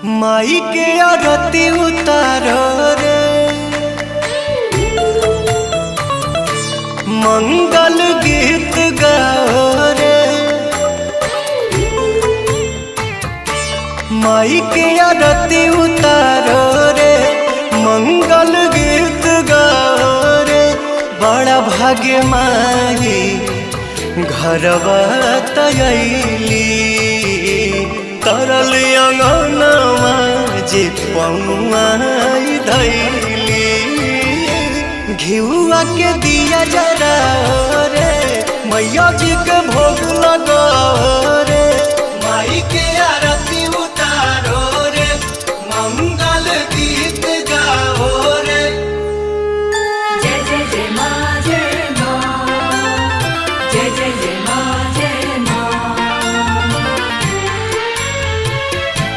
माई के आरती उतारो रे, मंगल गीत गाओ रे। माई के आरती उतारो रे, मंगल गीत गाओ रे। बड़ा भाग्य माई घरवा तयली, तरल अंगनवा जे पौआई धैली। घिउआ के दिया जरा रे, मैया जी के भोग लगाओ